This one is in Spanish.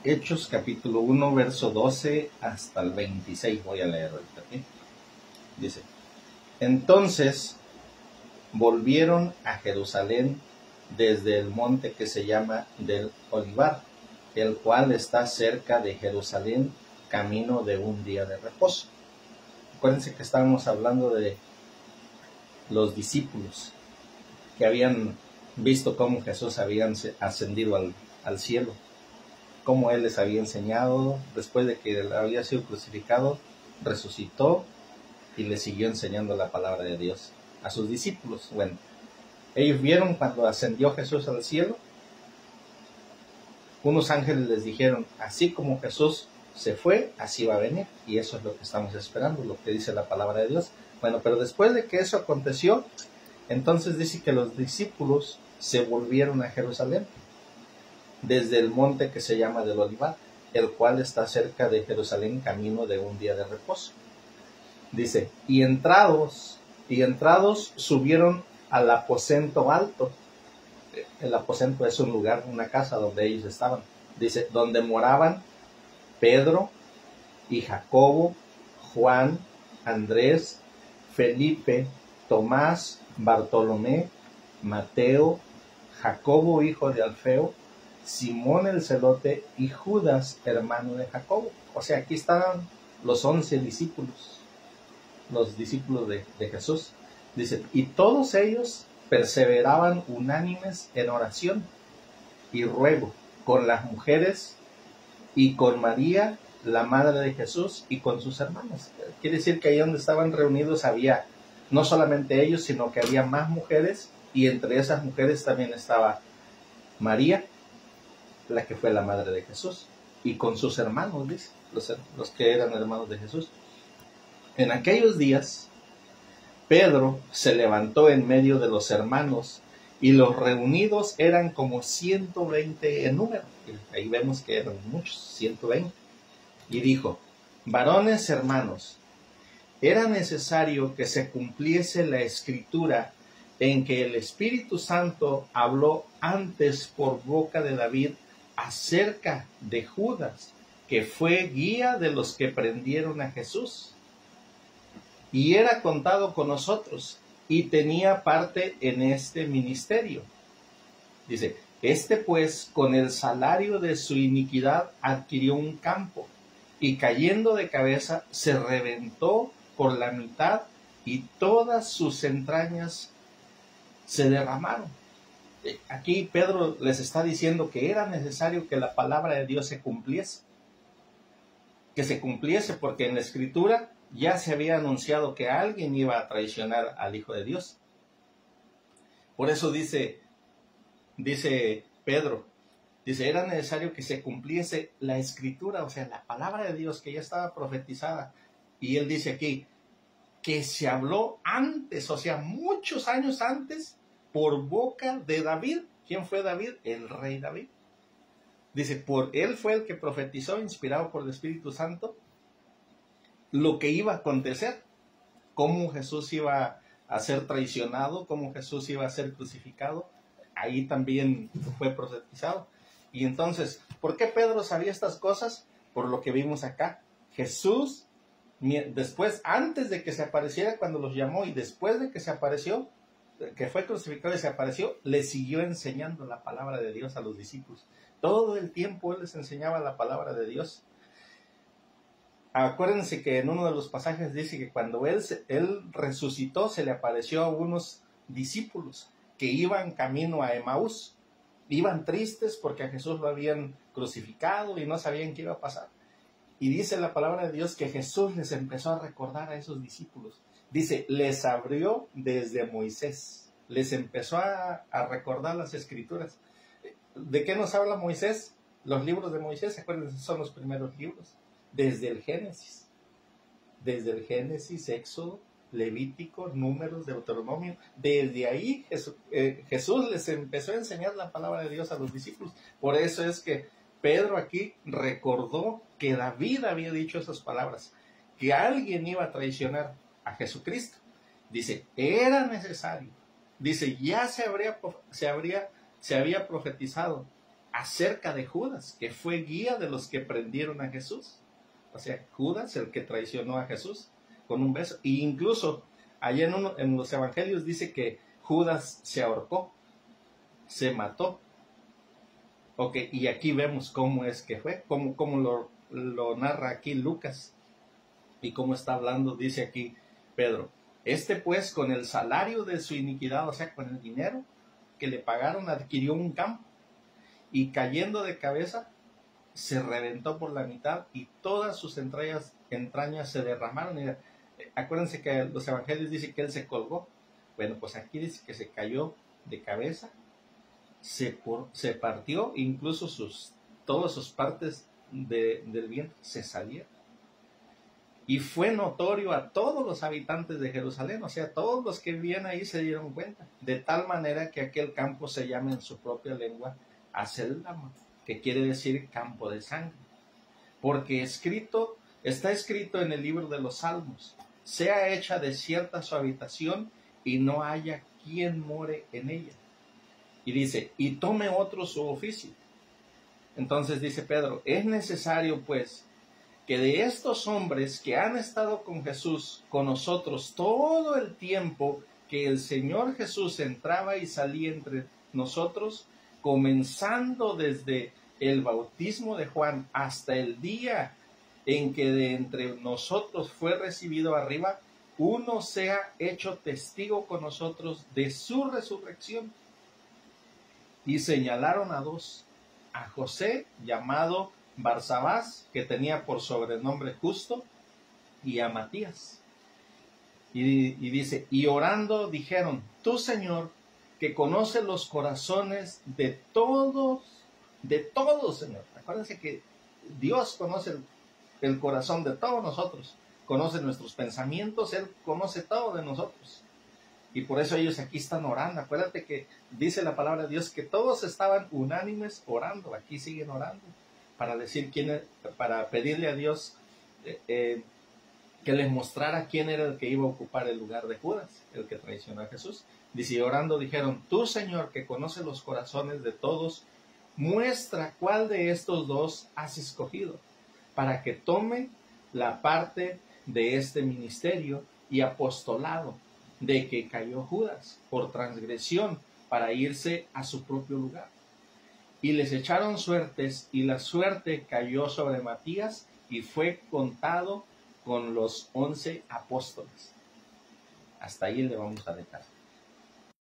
Hechos capítulo 1, verso 12 hasta el 26. Voy a leer ahorita. ¿Sí? Dice, entonces volvieron a Jerusalén desde el monte que se llama del Olivar, el cual está cerca de Jerusalén, camino de un día de reposo. Acuérdense que estábamos hablando de los discípulos que habían visto cómo Jesús había ascendido al cielo, cómo Él les había enseñado, después de que había sido crucificado, resucitó y les siguió enseñando la palabra de Dios a sus discípulos. Bueno, ellos vieron cuando ascendió Jesús al cielo, unos ángeles les dijeron, así como Jesús se fue, así va a venir, y eso es lo que estamos esperando, lo que dice la palabra de Dios. Bueno, pero después de que eso aconteció, entonces dice que los discípulos se volvieron a Jerusalén, desde el monte que se llama del Olivar, el cual está cerca de Jerusalén, camino de un día de reposo. Dice, y entrados subieron al aposento alto. El aposento es un lugar, una casa donde ellos estaban. Dice, donde moraban Pedro y Jacobo, Juan, Andrés, Felipe, Tomás, Bartolomé, Mateo, Jacobo hijo de Alfeo, Simón el celote y Judas hermano de Jacobo. O sea, aquí estaban los 11 discípulos, los discípulos de Jesús. Dice, y todos ellos perseveraban unánimes en oración y ruego con las mujeres y con María, la madre de Jesús, y con sus hermanos. Quiere decir que ahí donde estaban reunidos había no solamente ellos, sino que había más mujeres, y entre esas mujeres también estaba María, la que fue la madre de Jesús, y con sus hermanos, dice, los que eran hermanos de Jesús. En aquellos días, Pedro se levantó en medio de los hermanos, y los reunidos eran como 120 en número. Ahí vemos que eran muchos, 120. Y dijo, varones hermanos, era necesario que se cumpliese la escritura en que el Espíritu Santo habló antes por boca de David acerca de Judas, que fue guía de los que prendieron a Jesús. Y era contado con nosotros, y tenía parte en este ministerio. Dice, este pues con el salario de su iniquidad adquirió un campo, y cayendo de cabeza se reventó por la mitad, y todas sus entrañas se derramaron. Aquí Pedro les está diciendo que era necesario que la palabra de Dios se cumpliese. Que se cumpliese porque en la Escritura ya se había anunciado que alguien iba a traicionar al Hijo de Dios. Por eso dice Pedro, dice, era necesario que se cumpliese la Escritura, o sea, la palabra de Dios que ya estaba profetizada. Y él dice aquí, que se habló antes, o sea, muchos años antes, por boca de David. ¿Quién fue David? El rey David. Dice, por él fue el que profetizó, inspirado por el Espíritu Santo, lo que iba a acontecer, cómo Jesús iba a ser traicionado, cómo Jesús iba a ser crucificado. Ahí también fue profetizado. Y entonces, ¿por qué Pedro sabía estas cosas? Por lo que vimos acá. Jesús, después, antes de que se apareciera cuando los llamó, y después de que se apareció, que fue crucificado y se apareció, le siguió enseñando la palabra de Dios a los discípulos. Todo el tiempo él les enseñaba la palabra de Dios. Acuérdense que en uno de los pasajes dice que cuando él resucitó, se le apareció a unos discípulos que iban camino a Emaús. Iban tristes porque a Jesús lo habían crucificado y no sabían qué iba a pasar. Y dice la palabra de Dios que Jesús les empezó a recordar a esos discípulos. Dice, les abrió desde Moisés. Les empezó a recordar las Escrituras. ¿De qué nos habla Moisés? Los libros de Moisés, acuérdense, son los primeros libros. Desde el Génesis, Éxodo, Levítico, Números, Deuteronomio. Desde ahí Jesús les empezó a enseñar la palabra de Dios a los discípulos. Por eso es que Pedro aquí recordó que David había dicho esas palabras, que alguien iba a traicionar a Jesucristo. Dice, era necesario. Dice, ya se había profetizado acerca de Judas, que fue guía de los que prendieron a Jesús. O sea, Judas, el que traicionó a Jesús con un beso. E incluso allá en los evangelios dice que Judas se ahorcó, se mató. Ok, y aquí vemos cómo es que fue, cómo lo narra aquí Lucas y cómo está hablando, dice aquí Pedro. Pues con el salario de su iniquidad, o sea, con el dinero que le pagaron, adquirió un campo y cayendo de cabeza se reventó por la mitad y todas sus entrañas se derramaron. Y, acuérdense que los evangelios dicen que él se colgó. Bueno, pues aquí dice que se cayó de cabeza, se partió, incluso todas sus partes del vientre se salieron. Y fue notorio a todos los habitantes de Jerusalén, o sea, todos los que vivían ahí se dieron cuenta, de tal manera que aquel campo se llama en su propia lengua Aceldama, que quiere decir campo de sangre, porque está escrito en el libro de los Salmos: sea hecha desierta su habitación y no haya quien more en ella. Y dice, y tome otro su oficio. Entonces dice Pedro, es necesario pues que de estos hombres que han estado con Jesús, con nosotros todo el tiempo que el Señor Jesús entraba y salía entre nosotros, comenzando desde el bautismo de Juan hasta el día en que de entre nosotros fue recibido arriba, uno sea hecho testigo con nosotros de su resurrección. Y señalaron a dos, a José, llamado Barsabás, que tenía por sobrenombre Justo, y a Matías. Y dice, y orando dijeron, tú, Señor, que conoces los corazones de todos, Señor. Acuérdense que Dios conoce el corazón de todos nosotros, conoce nuestros pensamientos, Él conoce todo de nosotros. Y por eso ellos aquí están orando. Acuérdate que dice la palabra de Dios que todos estaban unánimes orando. Aquí siguen orando para pedirle a Dios que les mostrara quién era el que iba a ocupar el lugar de Judas, el que traicionó a Jesús. Dice, y orando dijeron, tú, Señor, que conoces los corazones de todos, muestra cuál de estos dos has escogido, para que tome la parte de este ministerio y apostolado de que cayó Judas por transgresión para irse a su propio lugar. Y les echaron suertes, y la suerte cayó sobre Matías, y fue contado con los 11 apóstoles. Hasta ahí le vamos a dejar.